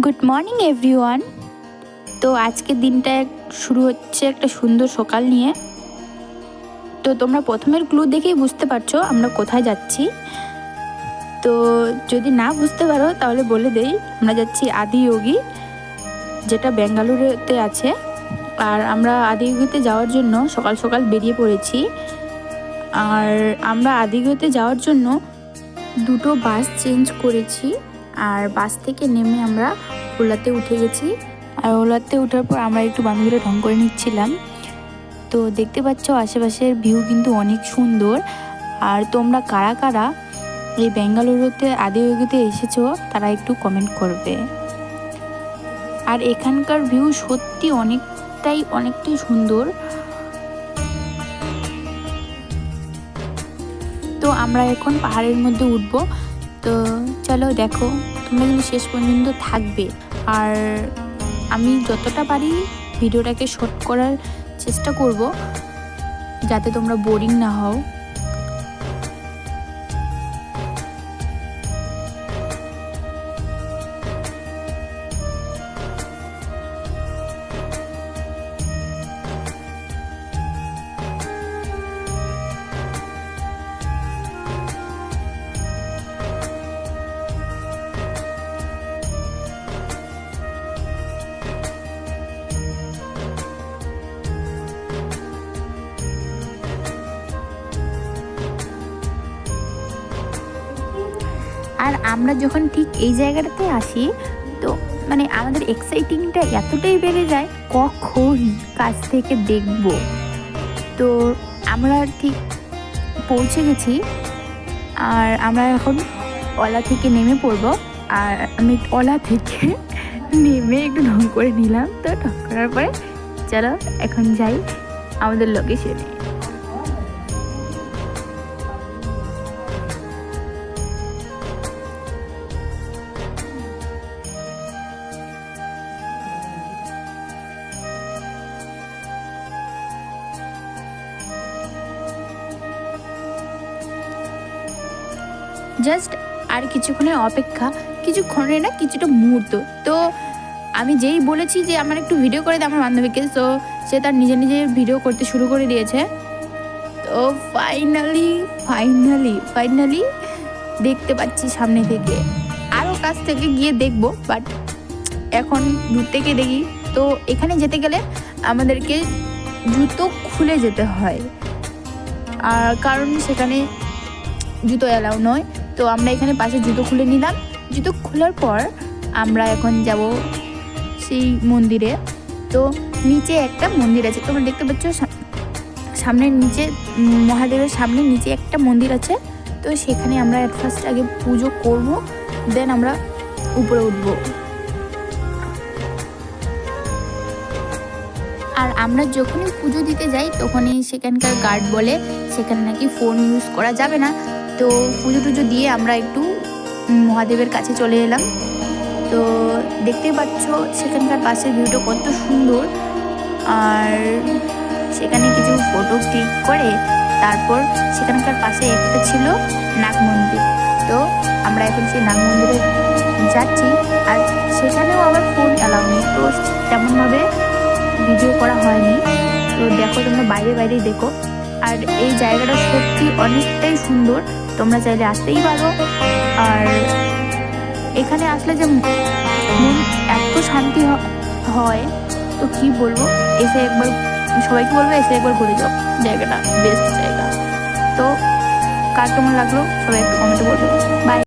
Good morning everyone. তো আজকের দিনটা শুরু হচ্ছে একটা সুন্দর সকাল নিয়ে। তো তোমরা প্রথমের ক্লু দেখেই বুঝতে পারছো আমরা কোথায় যাচ্ছি। তো যদি না বুঝতে পারো তাহলে বলে দেই, আমরা যাচ্ছি আদিযোগী, যেটা বেঙ্গালুরুতে আছে। আর আমরা আদিযোগীতে যাওয়ার জন্য সকাল সকাল বেরিয়ে পড়েছি। আর আমরা আদিযোগীতে যাওয়ার জন্য দুটো বাস চেঞ্জ করেছি। আর বাস থেকে নেমে আমরা ওলাতে উঠে গেছি। আর ওলাতে ওঠার পর আমরা একটু বান্ধবীরা ঢং করে নিচ্ছিলাম। তো দেখতে পাচ্ছ আশেপাশের ভিউ কিন্তু অনেক সুন্দর। আর তোমরা কারা কারা এই বেঙ্গালুরুতে আদিযোগীতে এসেছো তারা একটু কমেন্ট করবে। আর এখানকার ভিউ সত্যি অনেকটাই সুন্দর। তো আমরা এখন পাহাড়ের মধ্যে উঠবো। তো চলো দেখো, তোমরা কিন্তু শেষ পর্যন্ত থাকবে। আর আমি যতটা পারি ভিডিওটাকে শর্ট করার চেষ্টা করব, যাতে তোমরা বোরিং না হও। আর আমরা যখন ঠিক এই জায়গাটাতে আসি, তো মানে আমাদের এক্সাইটিংটা এতটাই বেড়ে যায়, কখন কাছ থেকে দেখব। তো আমরা ঠিক পৌঁছে গেছি। আর আমরা এখন ওলা থেকে নেমে পড়বো। আর আমি ওলা থেকে নেমে একটু ঢং করে নিলাম। তো ঢং করার পরে চলো এখন যাই আমাদের লোকেশনে। জাস্ট আর কিছুক্ষণের অপেক্ষা, কিছুক্ষণে না কিছুটা মুহূর্ত। তো আমি যেই বলেছি যে আমার একটু ভিডিও করে দিই আমার বান্ধবীকে, তো সে তার নিজে ভিডিও করতে শুরু করে দিয়েছে। তো ফাইনালি দেখতে পাচ্ছি সামনে থেকে। আরও কাছ থেকে গিয়ে দেখবো, বাট এখন দূর থেকে দেখি। তো এখানে যেতে গেলে আমাদেরকে জুতো খুলে যেতে হয়, আর কারণ সেখানে জুতো অ্যালাউ নয়। তো আমরা এখানে পাশে জুতো খুলে নিলাম। জুতো খোলার পর আমরা এখন যাব সেই মন্দিরে। তো নিচে একটা মন্দির আছে, তোমরা দেখতে পাচ্ছ সামনের নিচে, মহাদেবের সামনে নিচে একটা মন্দির আছে। তো সেখানে আমরা অ্যাট ফার্স্ট আগে পুজো করব, দেন আমরা উপরে উঠব। আর আমরা যখনই পুজো দিতে যাই তখনই সেখানকার গার্ড বলে সেখানে নাকি ফোন ইউজ করা যাবে না। তো পুজো টুজো দিয়ে আমরা একটু মহাদেবের কাছে চলে এলাম। তো দেখতে পাচ্ছ সেখানকার পাশের ভিউটা কত সুন্দর। আর সেখানে কিছু ফটো ক্লিক করে তারপর সেখানকার পাশে একটা ছিল নাগ মন্দির। তো আমরা এখন সেই নাগ মন্দিরে যাচ্ছি। আর সেখানেও আবার ফোন অ্যালাউ নেই, তো তেমনভাবে ভিডিও করা হয়নি। তো দেখো, তোমরা বাইরেই দেখো। আর এই জায়গাটা সত্যি অনেকটাই সুন্দর, তোমরা চাইলে আসতেই পারো। আর এখানে আসলে যে মন এত শান্তি হয়, তো কি বলবো, সবাইকে বলবো এসে একবার ঘুরে যাও, জায়গাটা বেস্ট জায়গা। তো কার কেমন লাগলো সবাই একটু কমেন্টে বলবে। বাই।